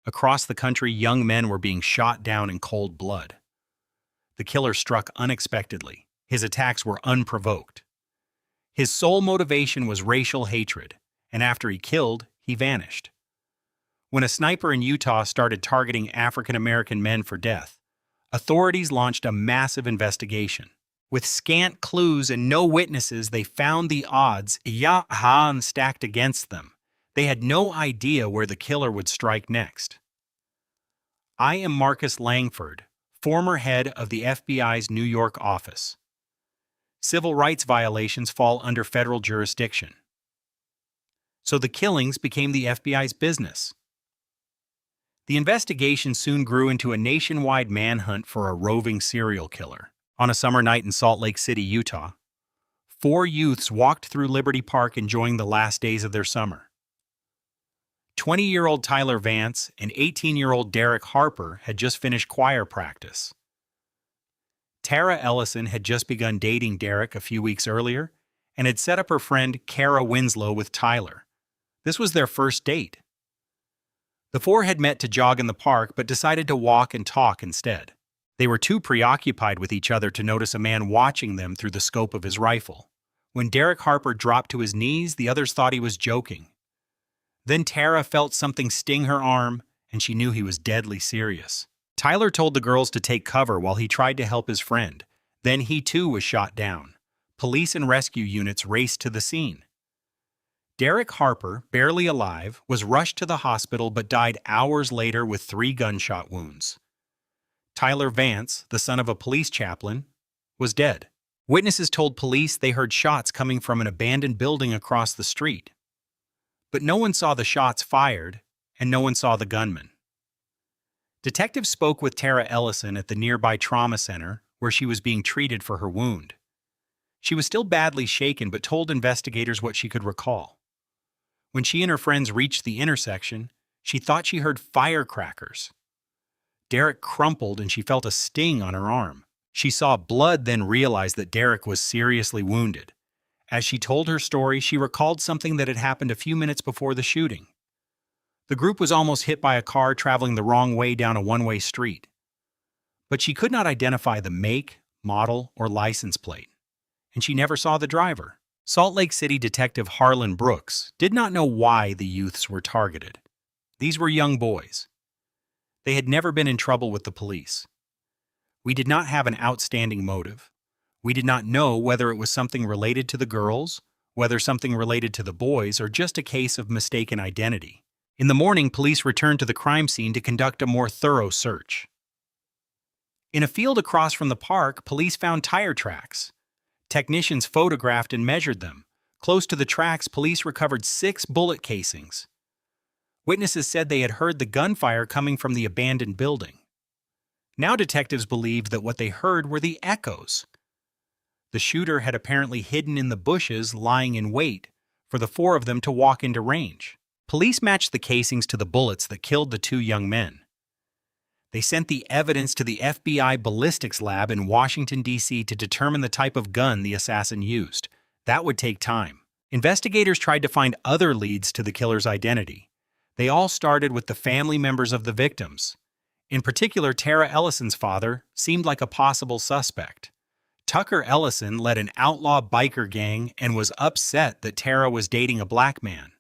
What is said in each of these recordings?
Across the country, young men were being shot down in cold blood. The killer struck unexpectedly. His attacks were unprovoked. His sole motivation was racial hatred, and after he killed, he vanished. When a sniper in Utah started targeting African American men for death, authorities launched a massive investigation. With scant clues and no witnesses, they found the odds stacked against them. They had no idea where the killer would strike next. I am Marcus Langford, former head of the FBI's New York office. Civil rights violations fall under federal jurisdiction. So the killings became the FBI's business. The investigation soon grew into a nationwide manhunt for a roving serial killer. On a summer night in Salt Lake City, Utah, 4 youths walked through Liberty Park enjoying the last days of their summer. 20-year-old Tyler Vance and 18-year-old Derek Harper had just finished choir practice. Tara Ellison had just begun dating Derek a few weeks earlier and had set up her friend Kara Winslow with Tyler. This was their first date. The 4 had met to jog in the park but decided to walk and talk instead. They were too preoccupied with each other to notice a man watching them through the scope of his rifle. When Derek Harper dropped to his knees, the others thought he was joking. Then Tara felt something sting her arm, and she knew he was deadly serious. Tyler told the girls to take cover while he tried to help his friend. Then he too was shot down. Police and rescue units raced to the scene. Derek Harper, barely alive, was rushed to the hospital but died hours later with 3 gunshot wounds. Tyler Vance, the son of a police chaplain, was dead. Witnesses told police they heard shots coming from an abandoned building across the street. But no one saw the shots fired, and no one saw the gunman. Detectives spoke with Tara Ellison at the nearby trauma center where she was being treated for her wound. She was still badly shaken but told investigators what she could recall. When she and her friends reached the intersection, she thought she heard firecrackers. Derek crumpled and she felt a sting on her arm. She saw blood, then realized that Derek was seriously wounded. As she told her story, she recalled something that had happened a few minutes before the shooting. The group was almost hit by a car traveling the wrong way down a one-way street. But she could not identify the make, model, or license plate, and she never saw the driver. Salt Lake City Detective Harlan Brooks did not know why the youths were targeted. These were young boys. They had never been in trouble with the police. We did not have an outstanding motive. We did not know whether it was something related to the girls, whether something related to the boys, or just a case of mistaken identity. In the morning, police returned to the crime scene to conduct a more thorough search. In a field across from the park, police found tire tracks. Technicians photographed and measured them. Close to the tracks, police recovered 6 bullet casings. Witnesses said they had heard the gunfire coming from the abandoned building. Now detectives believed that what they heard were the echoes. The shooter had apparently hidden in the bushes, lying in wait for the 4 of them to walk into range. Police matched the casings to the bullets that killed the 2 young men. They sent the evidence to the FBI ballistics lab in Washington, D.C. to determine the type of gun the assassin used. That would take time. Investigators tried to find other leads to the killer's identity. They all started with the family members of the victims. In particular, Tara Ellison's father seemed like a possible suspect. Tucker Ellison led an outlaw biker gang and was upset that Tara was dating a black man.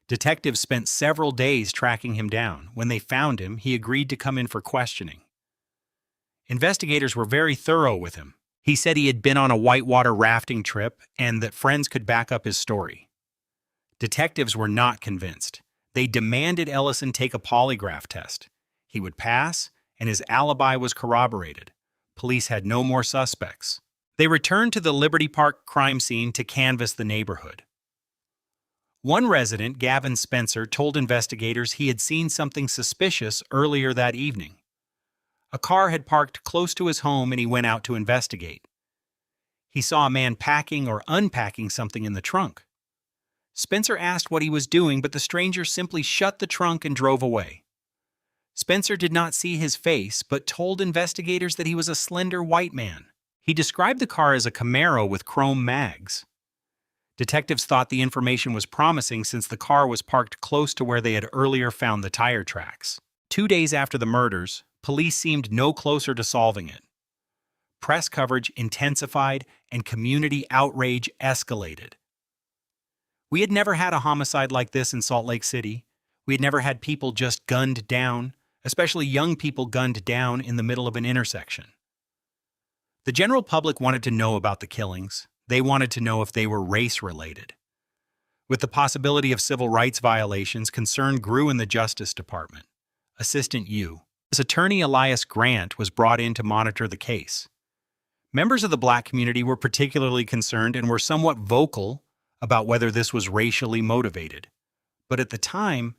Detectives spent several days tracking him down. When they found him, he agreed to come in for questioning. Investigators were very thorough with him. He said he had been on a whitewater rafting trip and that friends could back up his story. Detectives were not convinced. They demanded Ellison take a polygraph test. He would pass, and his alibi was corroborated. Police had no more suspects. They returned to the Liberty Park crime scene to canvass the neighborhood. One resident, Gavin Spencer, told investigators he had seen something suspicious earlier that evening. A car had parked close to his home and he went out to investigate. He saw a man packing or unpacking something in the trunk. Spencer asked what he was doing, but the stranger simply shut the trunk and drove away. Spencer did not see his face, but told investigators that he was a slender white man. He described the car as a Camaro with chrome mags. Detectives thought the information was promising since the car was parked close to where they had earlier found the tire tracks. 2 days after the murders, police seemed no closer to solving it. Press coverage intensified and community outrage escalated. We had never had a homicide like this in Salt Lake City. We had never had people just gunned down, especially young people gunned down in the middle of an intersection. The general public wanted to know about the killings. They wanted to know if they were race-related. With the possibility of civil rights violations, concern grew in the Justice Department. Assistant U.S. Attorney Elias Grant was brought in to monitor the case. Members of the black community were particularly concerned and were somewhat vocal about whether this was racially motivated. But at the time,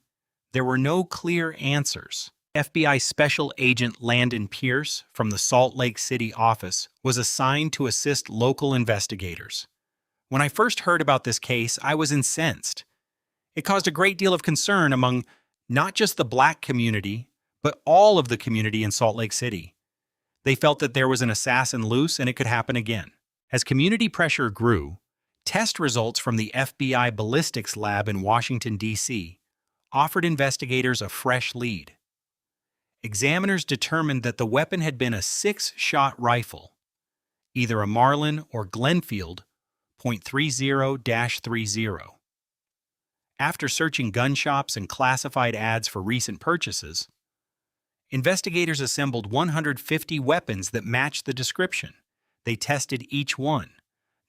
there were no clear answers. FBI Special Agent Landon Pierce from the Salt Lake City office was assigned to assist local investigators. When I first heard about this case, I was incensed. It caused a great deal of concern among not just the black community, but all of the community in Salt Lake City. They felt that there was an assassin loose and it could happen again. As community pressure grew, test results from the FBI ballistics lab in Washington, D.C. offered investigators a fresh lead. Examiners determined that the weapon had been a 6-shot rifle, either a Marlin or Glenfield .30-30. After searching gun shops and classified ads for recent purchases, investigators assembled 150 weapons that matched the description. They tested each one.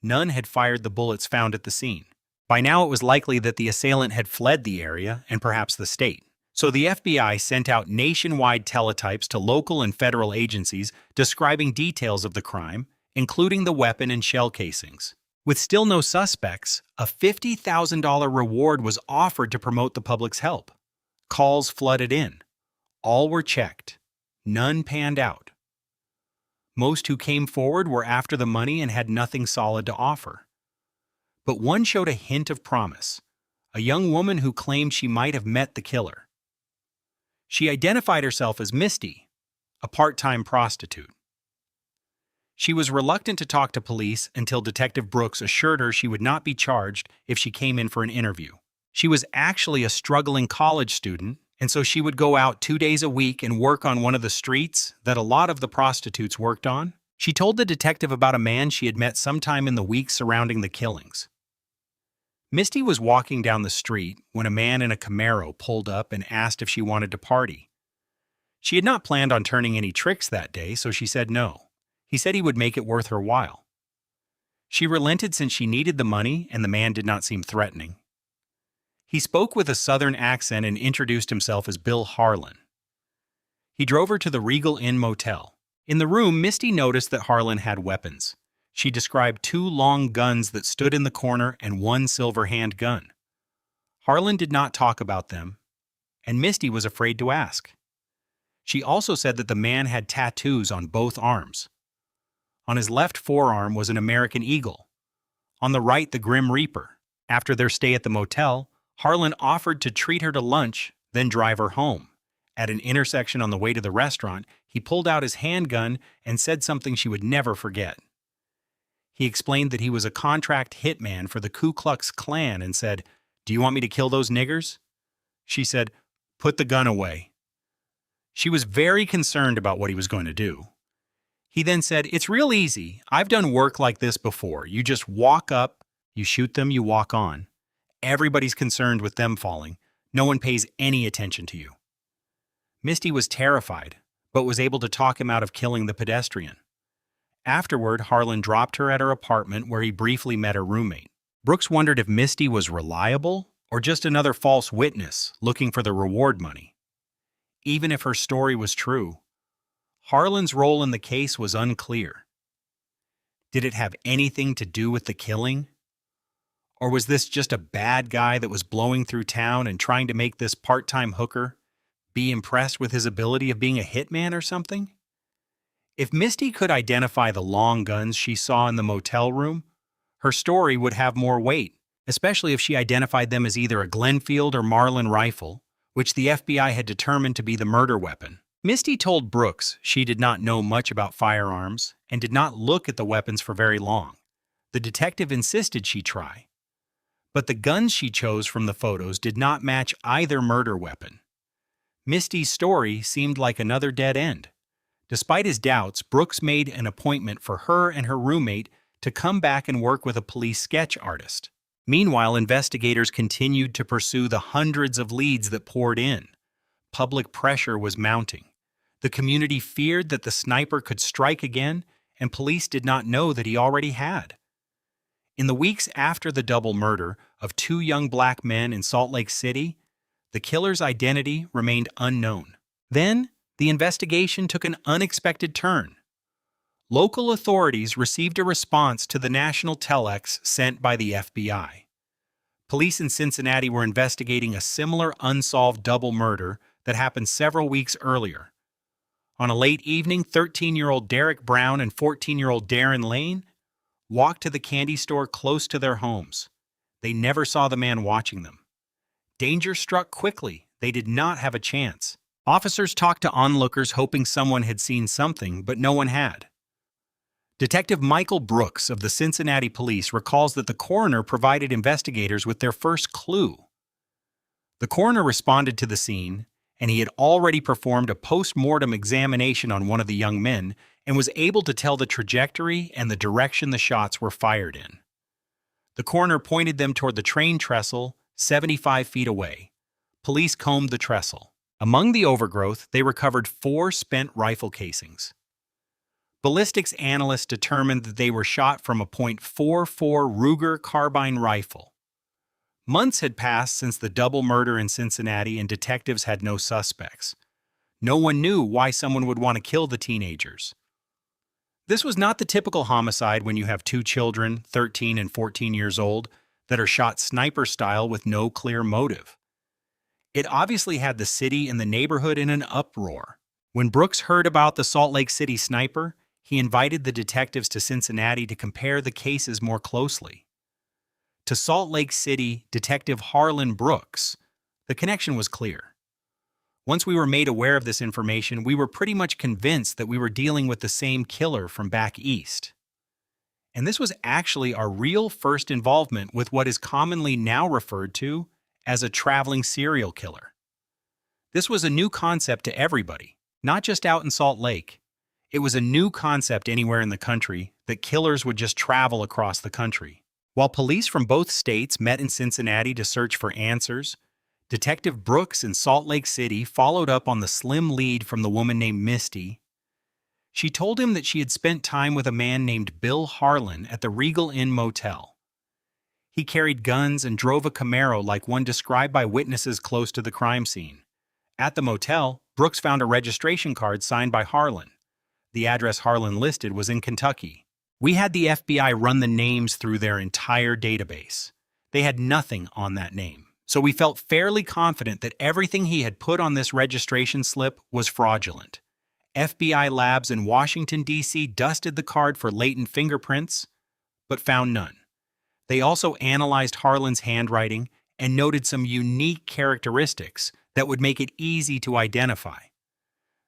None had fired the bullets found at the scene. By now it was likely that the assailant had fled the area and perhaps the state. So the FBI sent out nationwide teletypes to local and federal agencies describing details of the crime, including the weapon and shell casings. With still no suspects, a $50,000 reward was offered to promote the public's help. Calls flooded in. All were checked. None panned out. Most who came forward were after the money and had nothing solid to offer. But one showed a hint of promise, a young woman who claimed she might have met the killer. She identified herself as Misty, a part-time prostitute. She was reluctant to talk to police until Detective Brooks assured her she would not be charged if she came in for an interview. She was actually a struggling college student, and so she would go out 2 days a week and work on one of the streets that a lot of the prostitutes worked on. She told the detective about a man she had met sometime in the weeks surrounding the killings. Misty was walking down the street when a man in a Camaro pulled up and asked if she wanted to party. She had not planned on turning any tricks that day, so she said no. He said he would make it worth her while. She relented since she needed the money and the man did not seem threatening. He spoke with a southern accent and introduced himself as Bill Harlan. He drove her to the Regal Inn Motel. In the room, Misty noticed that Harlan had weapons. She described 2 long guns that stood in the corner and 1 silver handgun. Harlan did not talk about them, and Misty was afraid to ask. She also said that the man had tattoos on both arms. On his left forearm was an American eagle. On the right, the Grim Reaper. After their stay at the motel, Harlan offered to treat her to lunch, then drive her home. At an intersection on the way to the restaurant, he pulled out his handgun and said something she would never forget. He explained that he was a contract hitman for the Ku Klux Klan and said, "Do you want me to kill those niggers?" She said, "Put the gun away." She was very concerned about what he was going to do. He then said, "It's real easy. I've done work like this before. You just walk up, you shoot them, you walk on. Everybody's concerned with them falling. No one pays any attention to you." Misty was terrified, but was able to talk him out of killing the pedestrian. Afterward, Harlan dropped her at her apartment where he briefly met her roommate. Brooks wondered if Misty was reliable or just another false witness looking for the reward money. Even if her story was true, Harlan's role in the case was unclear. Did it have anything to do with the killing? Or was this just a bad guy that was blowing through town and trying to make this part-time hooker be impressed with his ability of being a hitman or something? If Misty could identify the long guns she saw in the motel room, her story would have more weight, especially if she identified them as either a Glenfield or Marlin rifle, which the FBI had determined to be the murder weapon. Misty told Brooks she did not know much about firearms and did not look at the weapons for very long. The detective insisted she try. But the guns she chose from the photos did not match either murder weapon. Misty's story seemed like another dead end. Despite his doubts, Brooks made an appointment for her and her roommate to come back and work with a police sketch artist. Meanwhile, investigators continued to pursue the hundreds of leads that poured in. Public pressure was mounting. The community feared that the sniper could strike again, and police did not know that he already had. In the weeks after the double murder of two young black men in Salt Lake City, the killer's identity remained unknown. Then, the investigation took an unexpected turn. Local authorities received a response to the national telex sent by the FBI. Police in Cincinnati were investigating a similar unsolved double murder that happened several weeks earlier. On a late evening, 13-year-old Derek Brown and 14-year-old Darren Lane walked to the candy store close to their homes. They never saw the man watching them. Danger struck quickly. They did not have a chance. Officers talked to onlookers hoping someone had seen something, but no one had. Detective Michael Brooks of the Cincinnati Police recalls that the coroner provided investigators with their first clue. The coroner responded to the scene, and he had already performed a post-mortem examination on one of the young men and was able to tell the trajectory and the direction the shots were fired in. The coroner pointed them toward the train trestle 75 feet away. Police combed the trestle. Among the overgrowth, they recovered 4 spent rifle casings. Ballistics analysts determined that they were shot from a .44 Ruger carbine rifle. Months had passed since the double murder in Cincinnati, and detectives had no suspects. No one knew why someone would want to kill the teenagers. This was not the typical homicide when you have 2 children, 13 and 14 years old, that are shot sniper style with no clear motive. It obviously had the city and the neighborhood in an uproar. When Brooks heard about the Salt Lake City sniper, he invited the detectives to Cincinnati to compare the cases more closely. To Salt Lake City Detective Harlan Brooks, the connection was clear. Once we were made aware of this information, we were pretty much convinced that we were dealing with the same killer from back east. And this was actually our real first involvement with what is commonly now referred to as a traveling serial killer. This was a new concept to everybody, not just out in Salt Lake. It was a new concept anywhere in the country that killers would just travel across the country. While police from both states met in Cincinnati to search for answers, Detective Brooks in Salt Lake City followed up on the slim lead from the woman named Misty. She told him that she had spent time with a man named Bill Harlan at the Regal Inn Motel. He carried guns and drove a Camaro like one described by witnesses close to the crime scene. At the motel, Brooks found a registration card signed by Harlan. The address Harlan listed was in Kentucky. We had the FBI run the names through their entire database. They had nothing on that name, so we felt fairly confident that everything he had put on this registration slip was fraudulent. FBI labs in Washington, D.C. dusted the card for latent fingerprints, but found none. They also analyzed Harlan's handwriting and noted some unique characteristics that would make it easy to identify.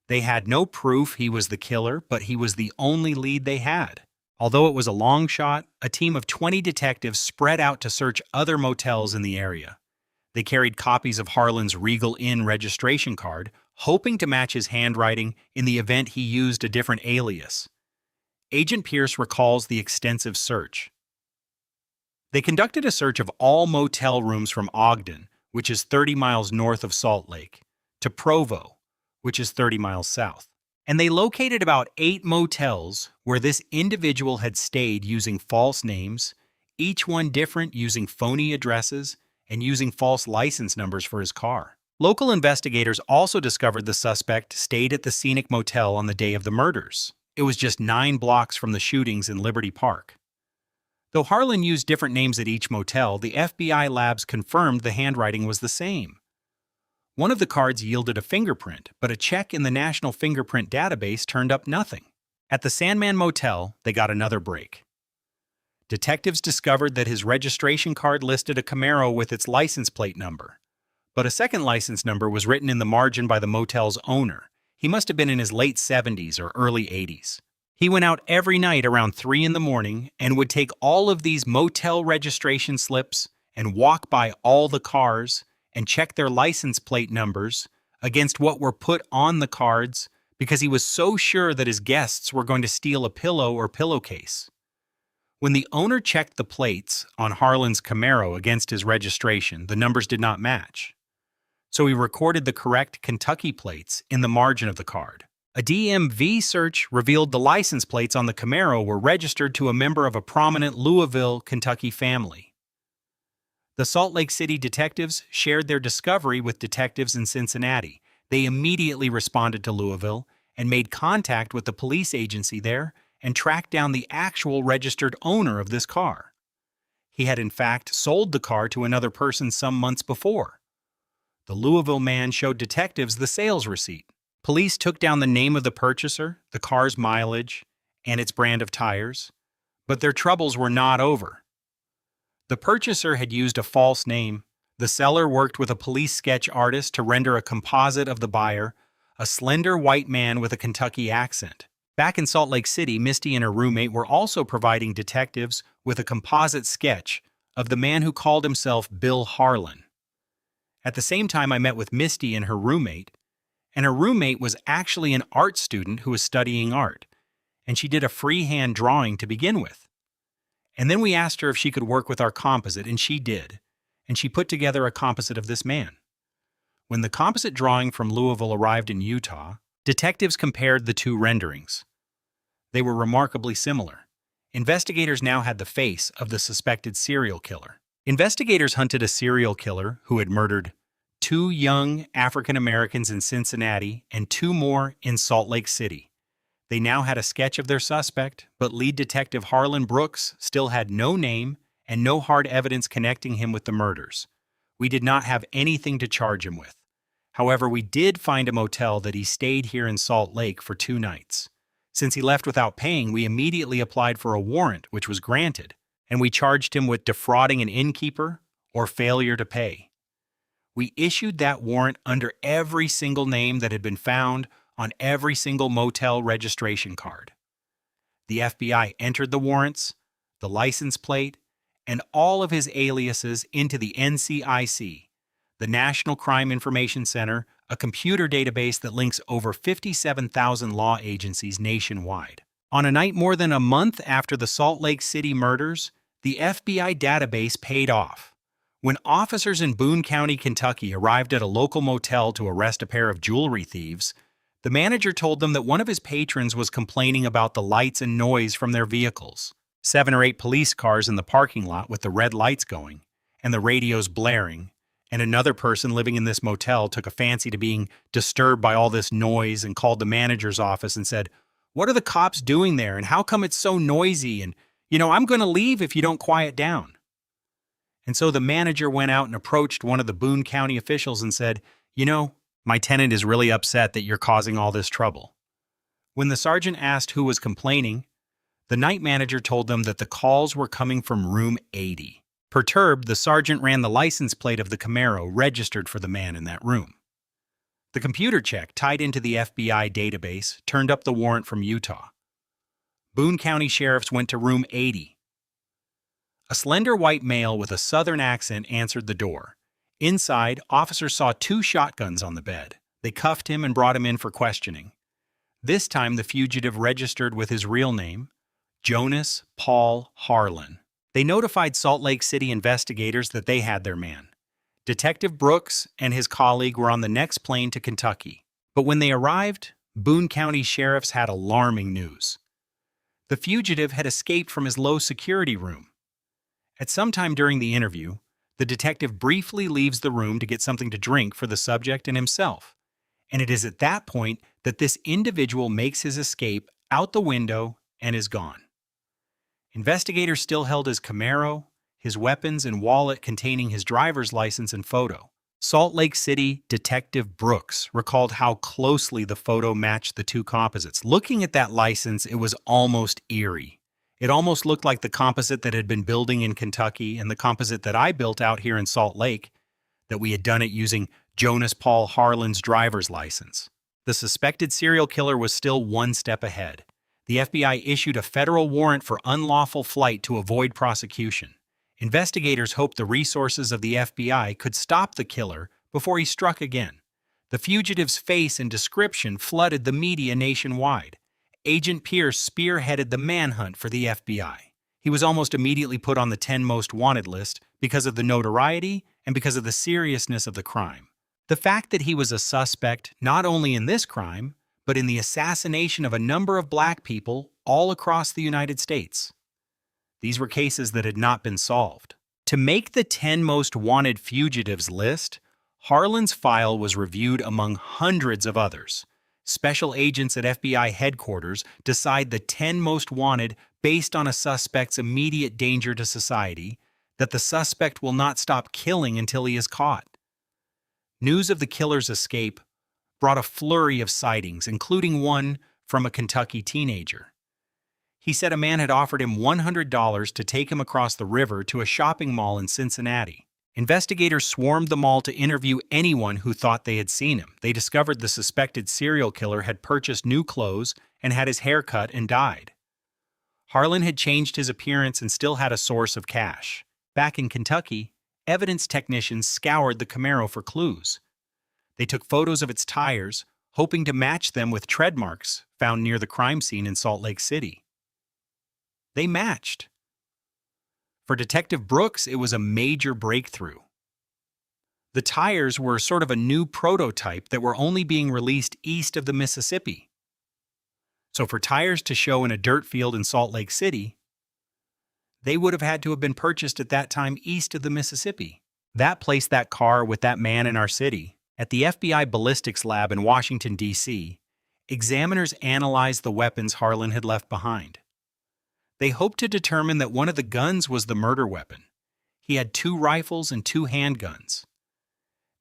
They had no proof he was the killer, but he was the only lead they had. Although it was a long shot, a team of 20 detectives spread out to search other motels in the area. They carried copies of Harlan's Regal Inn registration card, hoping to match his handwriting in the event he used a different alias. Agent Pierce recalls the extensive search. They conducted a search of all motel rooms from Ogden, which is 30 miles north of Salt Lake, to Provo, which is 30 miles south. And they located about 8 motels where this individual had stayed using false names, each one different, using phony addresses and using false license numbers for his car. Local investigators also discovered the suspect stayed at the Scenic Motel on the day of the murders. It was just 9 blocks from the shootings in Liberty Park. Though Harlan used different names at each motel, the FBI labs confirmed the handwriting was the same. One of the cards yielded a fingerprint, but a check in the National Fingerprint Database turned up nothing. At the Sandman Motel, they got another break. Detectives discovered that his registration card listed a Camaro with its license plate number, but a second license number was written in the margin by the motel's owner. He must have been in his late 70s or early 80s. He went out every night around 3 in the morning and would take all of these motel registration slips and walk by all the cars and check their license plate numbers against what were put on the cards because he was so sure that his guests were going to steal a pillow or pillowcase. When the owner checked the plates on Harlan's Camaro against his registration, the numbers did not match. So he recorded the correct Kentucky plates in the margin of the card. A DMV search revealed the license plates on the Camaro were registered to a member of a prominent Louisville, Kentucky family. The Salt Lake City detectives shared their discovery with detectives in Cincinnati. They immediately responded to Louisville and made contact with the police agency there and tracked down the actual registered owner of this car. He had in fact sold the car to another person some months before. The Louisville man showed detectives the sales receipt. Police took down the name of the purchaser, the car's mileage, and its brand of tires, but their troubles were not over. The purchaser had used a false name. The seller worked with a police sketch artist to render a composite of the buyer, a slender white man with a Kentucky accent. Back in Salt Lake City, Misty and her roommate were also providing detectives with a composite sketch of the man who called himself Bill Harlan. At the same time, I met with Misty and her roommate was actually an art student who was studying art, and she did a freehand drawing to begin with. And then we asked her if she could work with our composite, and she did, and she put together a composite of this man. When the composite drawing from Louisville arrived in Utah, detectives compared the two renderings. They were remarkably similar. Investigators now had the face of the suspected serial killer. Investigators hunted a serial killer who had murdered 2 young African Americans in Cincinnati and 2 more in Salt Lake City. They now had a sketch of their suspect, but lead detective Harlan Brooks still had no name and no hard evidence connecting him with the murders. We did not have anything to charge him with. However, we did find a motel that he stayed here in Salt Lake for 2 nights. Since he left without paying, we immediately applied for a warrant, which was granted, and we charged him with defrauding an innkeeper or failure to pay. We issued that warrant under every single name that had been found on every single motel registration card. The FBI entered the warrants, the license plate, and all of his aliases into the NCIC, the National Crime Information Center, a computer database that links over 57,000 law agencies nationwide. On a night more than a month after the Salt Lake City murders, the FBI database paid off. When officers in Boone County, Kentucky arrived at a local motel to arrest a pair of jewelry thieves, the manager told them that one of his patrons was complaining about the lights and noise from their vehicles. 7 or 8 police cars in the parking lot with the red lights going, and the radios blaring, and another person living in this motel took a fancy to being disturbed by all this noise and called the manager's office and said, "What are the cops doing there, and how come it's so noisy, and, I'm going to leave if you don't quiet down." And so the manager went out and approached one of the Boone County officials and said, "My tenant is really upset that you're causing all this trouble." When the sergeant asked who was complaining, the night manager told them that the calls were coming from room 80. Perturbed, the sergeant ran the license plate of the Camaro registered for the man in that room. The computer check tied into the FBI database turned up the warrant from Utah. Boone County sheriffs went to room 80. A slender white male with a southern accent answered the door. Inside, officers saw 2 shotguns on the bed. They cuffed him and brought him in for questioning. This time, the fugitive registered with his real name, Jonas Paul Harlan. They notified Salt Lake City investigators that they had their man. Detective Brooks and his colleague were on the next plane to Kentucky. But when they arrived, Boone County sheriffs had alarming news. The fugitive had escaped from his low-security room. At some time during the interview, the detective briefly leaves the room to get something to drink for the subject and himself, and it is at that point that this individual makes his escape out the window and is gone. Investigators still held his Camaro, his weapons, and wallet containing his driver's license and photo. Salt Lake City Detective Brooks recalled how closely the photo matched the 2 composites. Looking at that license, it was almost eerie. It almost looked like the composite that had been building in Kentucky and the composite that I built out here in Salt Lake, that we had done it using Jonas Paul Harlan's driver's license. The suspected serial killer was still 1 step ahead. The FBI issued a federal warrant for unlawful flight to avoid prosecution. Investigators hoped the resources of the FBI could stop the killer before he struck again. The fugitive's face and description flooded the media nationwide. Agent Pierce spearheaded the manhunt for the FBI. He was almost immediately put on the 10 most wanted list because of the notoriety and because of the seriousness of the crime. The fact that he was a suspect not only in this crime, but in the assassination of a number of black people all across the United States. These were cases that had not been solved. To make the 10 most wanted fugitives list, Harlan's file was reviewed among hundreds of others. Special agents at FBI headquarters decide the 10 most wanted based on a suspect's immediate danger to society, that the suspect will not stop killing until he is caught. News of the killer's escape brought a flurry of sightings, including one from a Kentucky teenager. He said a man had offered him $100 to take him across the river to a shopping mall in Cincinnati. Investigators swarmed the mall to interview anyone who thought they had seen him. They discovered the suspected serial killer had purchased new clothes and had his hair cut and dyed. Harlan had changed his appearance and still had a source of cash. Back in Kentucky, evidence technicians scoured the Camaro for clues. They took photos of its tires, hoping to match them with tread marks found near the crime scene in Salt Lake City. They matched. For Detective Brooks, it was a major breakthrough. The tires were sort of a new prototype that were only being released east of the Mississippi. So for tires to show in a dirt field in Salt Lake City, they would have had to have been purchased at that time east of the Mississippi. That placed that car with that man in our city. At the FBI ballistics lab in Washington, D.C., examiners analyzed the weapons Harlan had left behind. They hoped to determine that one of the guns was the murder weapon. He had 2 rifles and 2 handguns.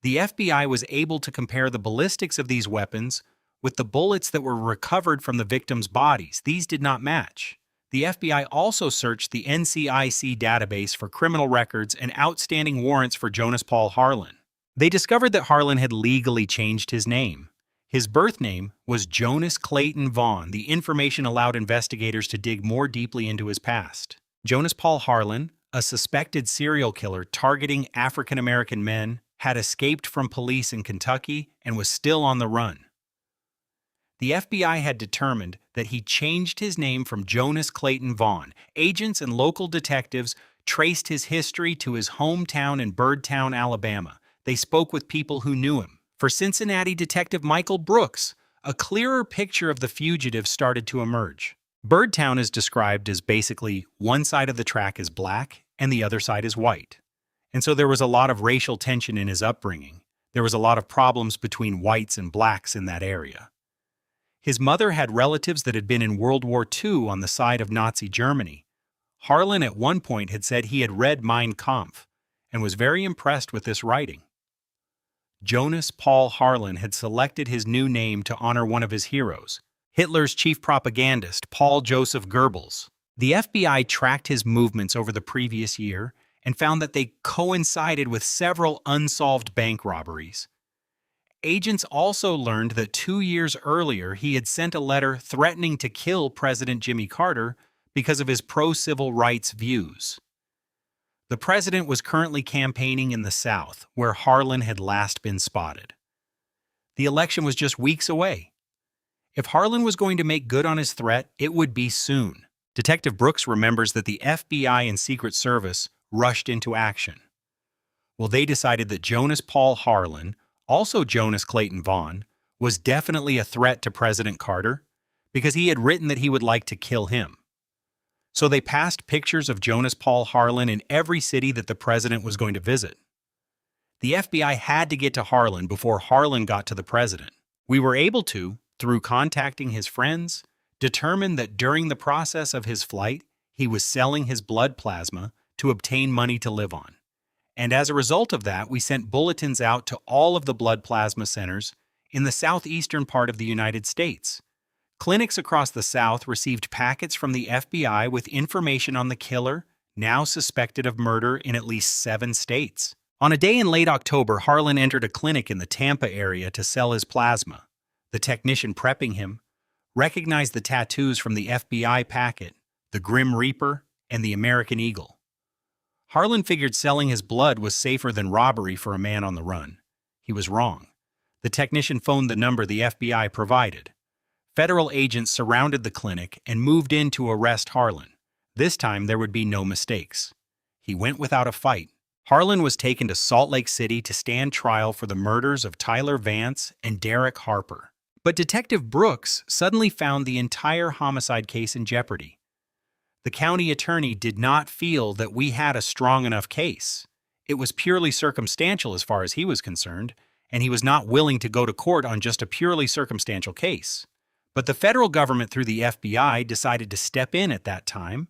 The FBI was able to compare the ballistics of these weapons with the bullets that were recovered from the victims' bodies. These did not match. The FBI also searched the NCIC database for criminal records and outstanding warrants for Jonas Paul Harlan. They discovered that Harlan had legally changed his name. His birth name was Jonas Clayton Vaughn. The information allowed investigators to dig more deeply into his past. Jonas Paul Harlan, a suspected serial killer targeting African American men, had escaped from police in Kentucky and was still on the run. The FBI had determined that he changed his name from Jonas Clayton Vaughn. Agents and local detectives traced his history to his hometown in Birdtown, Alabama. They spoke with people who knew him. For Cincinnati detective Michael Brooks, a clearer picture of the fugitive started to emerge. Birdtown is described as basically one side of the track is black and the other side is white. And so there was a lot of racial tension in his upbringing. There was a lot of problems between whites and blacks in that area. His mother had relatives that had been in World War II on the side of Nazi Germany. Harlan at one point had said he had read Mein Kampf and was very impressed with this writing. Jonas Paul Harlan had selected his new name to honor one of his heroes, Hitler's chief propagandist, Paul Joseph Goebbels. The FBI tracked his movements over the previous year and found that they coincided with several unsolved bank robberies. Agents also learned that 2 years earlier he had sent a letter threatening to kill President Jimmy Carter because of his pro-civil rights views. The president was currently campaigning in the South, where Harlan had last been spotted. The election was just weeks away. If Harlan was going to make good on his threat, it would be soon. Detective Brooks remembers that the FBI and Secret Service rushed into action. Well, they decided that Jonas Paul Harlan, also Jonas Clayton Vaughn, was definitely a threat to President Carter because he had written that he would like to kill him. So they passed pictures of Jonas Paul Harlan in every city that the president was going to visit. The FBI had to get to Harlan before Harlan got to the president. We were able to, through contacting his friends, determine that during the process of his flight, he was selling his blood plasma to obtain money to live on. And as a result of that, we sent bulletins out to all of the blood plasma centers in the southeastern part of the United States. Clinics across the South received packets from the FBI with information on the killer, now suspected of murder in at least 7 states. On a day in late October, Harlan entered a clinic in the Tampa area to sell his plasma. The technician prepping him recognized the tattoos from the FBI packet, the Grim Reaper and the American Eagle. Harlan figured selling his blood was safer than robbery for a man on the run. He was wrong. The technician phoned the number the FBI provided. Federal agents surrounded the clinic and moved in to arrest Harlan. This time there would be no mistakes. He went without a fight. Harlan was taken to Salt Lake City to stand trial for the murders of Tyler Vance and Derek Harper. But Detective Brooks suddenly found the entire homicide case in jeopardy. The county attorney did not feel that we had a strong enough case. It was purely circumstantial as far as he was concerned, and he was not willing to go to court on just a purely circumstantial case. But the federal government through the FBI decided to step in at that time,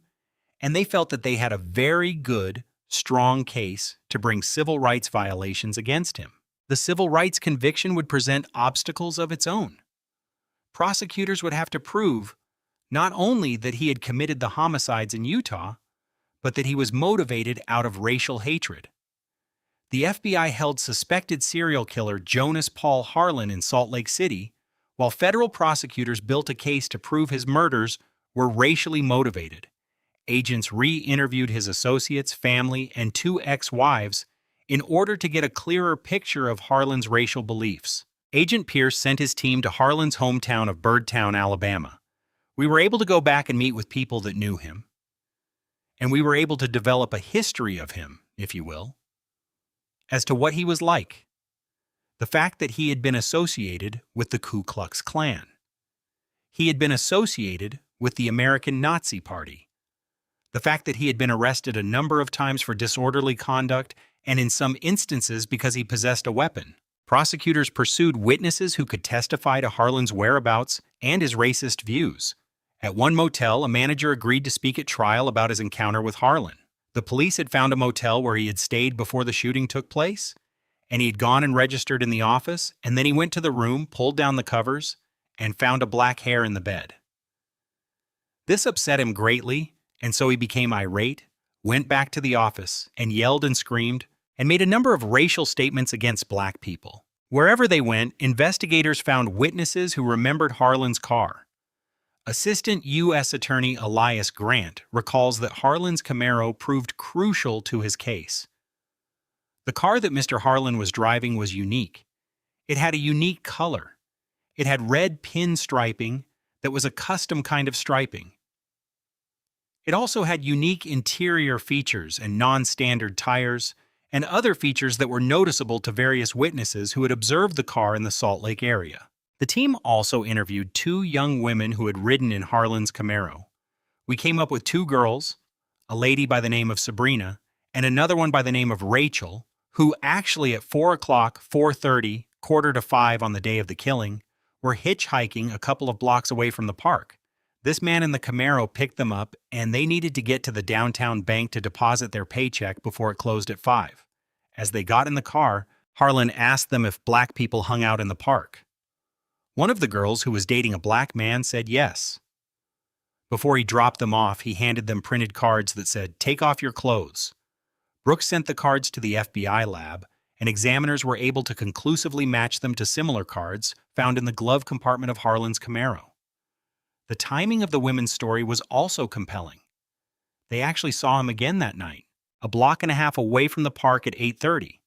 and they felt that they had a very good, strong case to bring civil rights violations against him. The civil rights conviction would present obstacles of its own. Prosecutors would have to prove not only that he had committed the homicides in Utah, but that he was motivated out of racial hatred. The FBI held suspected serial killer Jonas Paul Harlan in Salt Lake City, while federal prosecutors built a case to prove his murders were racially motivated. Agents re-interviewed his associates, family, and 2 ex-wives in order to get a clearer picture of Harlan's racial beliefs. Agent Pierce sent his team to Harlan's hometown of Birdtown, Alabama. We were able to go back and meet with people that knew him. And we were able to develop a history of him, if you will, as to what he was like. The fact that he had been associated with the Ku Klux Klan. He had been associated with the American Nazi Party. The fact that he had been arrested a number of times for disorderly conduct and in some instances because he possessed a weapon. Prosecutors pursued witnesses who could testify to Harlan's whereabouts and his racist views. At one motel, a manager agreed to speak at trial about his encounter with Harlan. The police had found a motel where he had stayed before the shooting took place, and he had gone and registered in the office, and then he went to the room, pulled down the covers, and found a black hair in the bed. This upset him greatly, and so he became irate, went back to the office, and yelled and screamed, and made a number of racial statements against black people. Wherever they went, investigators found witnesses who remembered Harlan's car. Assistant U.S. Attorney Elias Grant recalls that Harlan's Camaro proved crucial to his case. The car that Mr. Harlan was driving was unique. It had a unique color. It had red pin striping that was a custom kind of striping. It also had unique interior features and non-standard tires and other features that were noticeable to various witnesses who had observed the car in the Salt Lake area. The team also interviewed 2 young women who had ridden in Harlan's Camaro. We came up with 2 girls, a lady by the name of Sabrina and another one by the name of Rachel, who actually at 4 o'clock, 4:30, 4:45 on the day of the killing, were hitchhiking a couple of blocks away from the park. This man in the Camaro picked them up, and they needed to get to the downtown bank to deposit their paycheck before it closed at 5. As they got in the car, Harlan asked them if black people hung out in the park. One of the girls, who was dating a black man, said yes. Before he dropped them off, he handed them printed cards that said, "Take off your clothes." Brooks sent the cards to the FBI lab, and examiners were able to conclusively match them to similar cards found in the glove compartment of Harlan's Camaro. The timing of the women's story was also compelling. They actually saw him again that night, a block and a half away from the park at 8:30.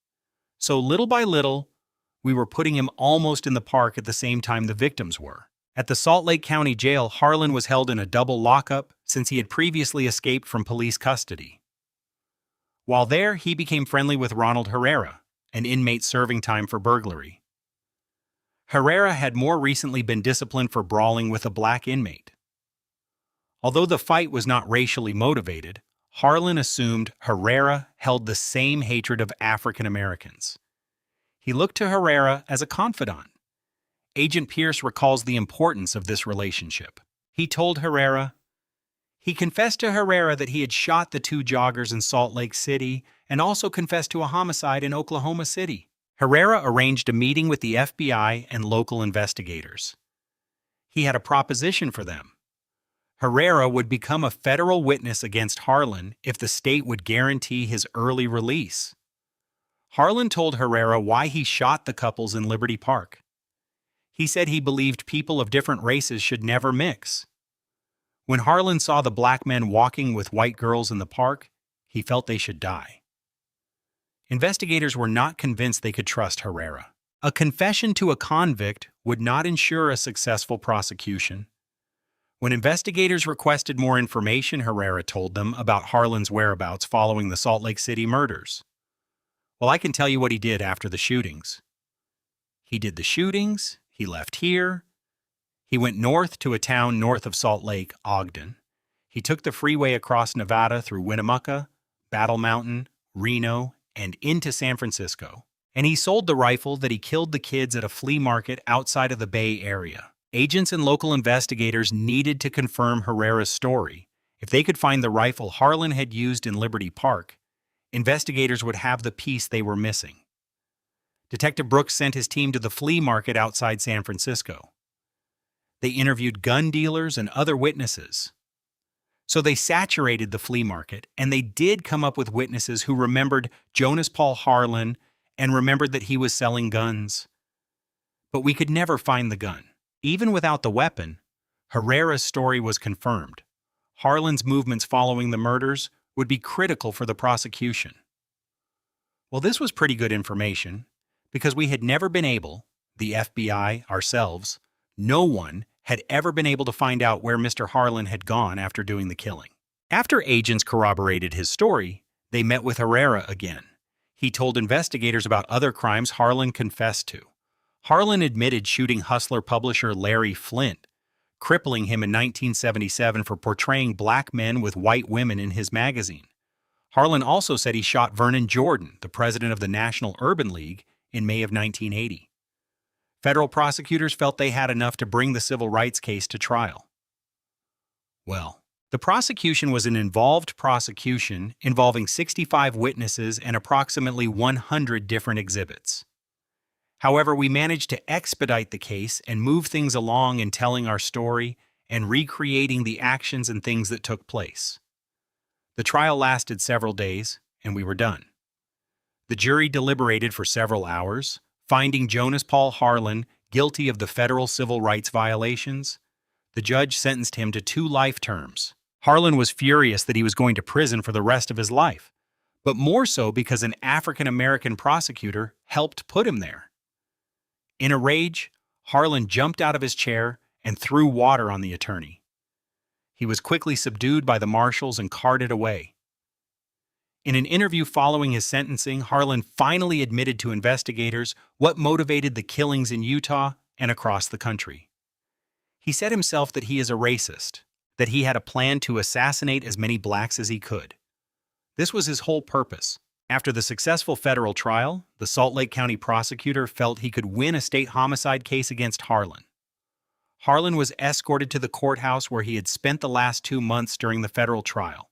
So little by little, we were putting him almost in the park at the same time the victims were. At the Salt Lake County Jail, Harlan was held in a double lockup since he had previously escaped from police custody. While there, he became friendly with Ronald Herrera, an inmate serving time for burglary. Herrera had more recently been disciplined for brawling with a black inmate. Although the fight was not racially motivated, Harlan assumed Herrera held the same hatred of African Americans. He looked to Herrera as a confidant. Agent Pierce recalls the importance of this relationship. He confessed to Herrera that he had shot the 2 joggers in Salt Lake City and also confessed to a homicide in Oklahoma City. Herrera arranged a meeting with the FBI and local investigators. He had a proposition for them. Herrera would become a federal witness against Harlan if the state would guarantee his early release. Harlan told Herrera why he shot the couples in Liberty Park. He said he believed people of different races should never mix. When Harlan saw the black men walking with white girls in the park, he felt they should die. Investigators were not convinced they could trust Herrera. A confession to a convict would not ensure a successful prosecution. When investigators requested more information, Herrera told them about Harlan's whereabouts following the Salt Lake City murders. Well, I can tell you what he did after the shootings. He did the shootings, he left here, he went north to a town north of Salt Lake, Ogden. He took the freeway across Nevada through Winnemucca, Battle Mountain, Reno, and into San Francisco. And he sold the rifle that he killed the kids at a flea market outside of the Bay Area. Agents and local investigators needed to confirm Herrera's story. If they could find the rifle Harlan had used in Liberty Park, investigators would have the piece they were missing. Detective Brooks sent his team to the flea market outside San Francisco. They interviewed gun dealers and other witnesses. So they saturated the flea market, and they did come up with witnesses who remembered Jonas Paul Harlan and remembered that he was selling guns. But we could never find the gun. Even without the weapon, Herrera's story was confirmed. Harlan's movements following the murders would be critical for the prosecution. Well, this was pretty good information, because we had never been able, the FBI, ourselves, no one had ever been able to find out where Mr. Harlan had gone after doing the killing. After agents corroborated his story, they met with Herrera again. He told investigators about other crimes Harlan confessed to. Harlan admitted shooting Hustler publisher Larry Flynt, crippling him in 1977 for portraying black men with white women in his magazine. Harlan also said he shot Vernon Jordan, the president of the National Urban League, in May of 1980. Federal prosecutors felt they had enough to bring the civil rights case to trial. Well, the prosecution was an involved prosecution involving 65 witnesses and approximately 100 different exhibits. However, we managed to expedite the case and move things along in telling our story and recreating the actions and things that took place. The trial lasted several days, and we were done. The jury deliberated for several hours, finding Jonas Paul Harlan guilty of the federal civil rights violations. The judge sentenced him to 2 life terms. Harlan was furious that he was going to prison for the rest of his life, but more so because an African-American prosecutor helped put him there. In a rage, Harlan jumped out of his chair and threw water on the attorney. He was quickly subdued by the marshals and carted away. In an interview following his sentencing, Harlan finally admitted to investigators what motivated the killings in Utah and across the country. He said himself that he is a racist, that he had a plan to assassinate as many blacks as he could. This was his whole purpose. After the successful federal trial, the Salt Lake County prosecutor felt he could win a state homicide case against Harlan. Harlan was escorted to the courthouse where he had spent the last 2 months during the federal trial.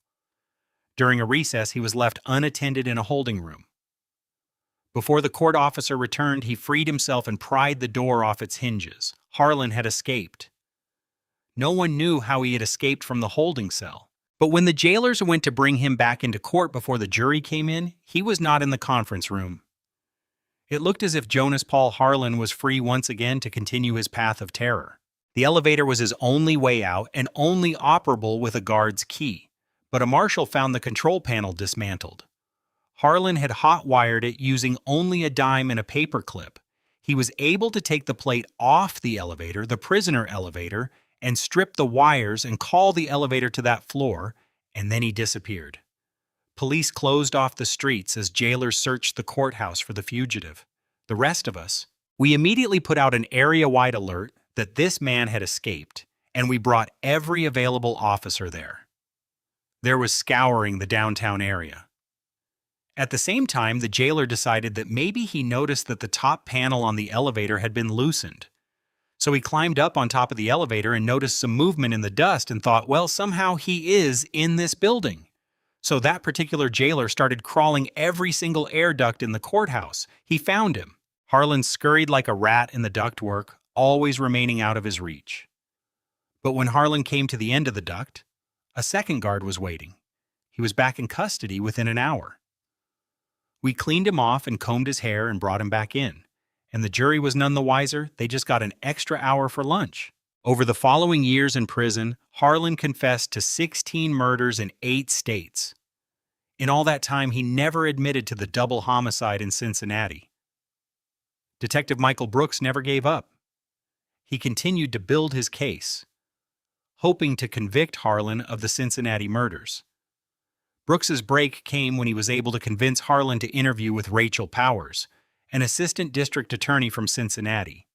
During a recess, he was left unattended in a holding room. Before the court officer returned, he freed himself and pried the door off its hinges. Harlan had escaped. No one knew how he had escaped from the holding cell. But when the jailers went to bring him back into court before the jury came in, he was not in the conference room. It looked as if Jonas Paul Harlan was free once again to continue his path of terror. The elevator was his only way out and only operable with a guard's key, but a marshal found the control panel dismantled. Harlan had hot-wired it using only a dime and a paper clip. He was able to take the plate off the elevator, the prisoner elevator, and strip the wires and call the elevator to that floor, and then he disappeared. Police closed off the streets as jailers searched the courthouse for the fugitive. The rest of us, we immediately put out an area-wide alert that this man had escaped, and we brought every available officer there. There was scouring the downtown area. At the same time, the jailer decided that maybe he noticed that the top panel on the elevator had been loosened. So he climbed up on top of the elevator and noticed some movement in the dust and thought, well, somehow he is in this building. So that particular jailer started crawling every single air duct in the courthouse. He found him. Harlan scurried like a rat in the ductwork, always remaining out of his reach. But when Harlan came to the end of the duct, a second guard was waiting. He was back in custody within an hour. We cleaned him off and combed his hair and brought him back in. And the jury was none the wiser. They just got an extra hour for lunch. Over the following years in prison, Harlan confessed to 16 murders in 8 states. In all that time, he never admitted to the double homicide in Cincinnati. Detective Michael Brooks never gave up. He continued to build his case, hoping to convict Harlan of the Cincinnati murders. Brooks's break came when he was able to convince Harlan to interview with Rachel Powers, an assistant district attorney from Cincinnati.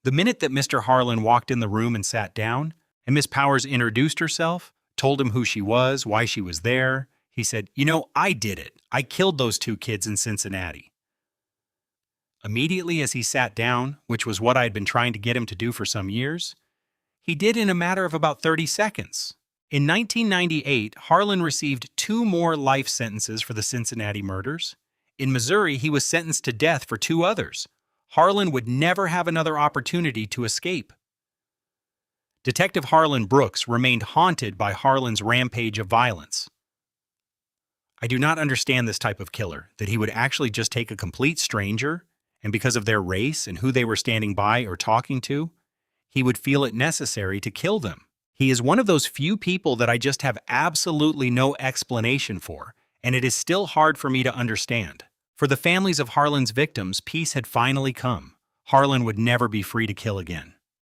The minute that Mr. Harlan walked in the room and sat down, and Miss Powers introduced herself, told him who she was, why she was there, he said, "You know, I did it. I killed those two kids in Cincinnati." Immediately as he sat down, which was what I had been trying to get him to do for some years, he did in a matter of about 30 seconds. In 1998, Harlan received 2 more life sentences for the Cincinnati murders. In Missouri, he was sentenced to death for 2 others. Harlan would never have another opportunity to escape. Detective Harlan Brooks remained haunted by Harlan's rampage of violence. I do not understand this type of killer, that he would actually just take a complete stranger, and because of their race and who they were standing by or talking to, he would feel it necessary to kill them. He is one of those few people that I just have absolutely no explanation for, and it is still hard for me to understand. For the families of Harlan's victims, peace had finally come. Harlan would never be free to kill again.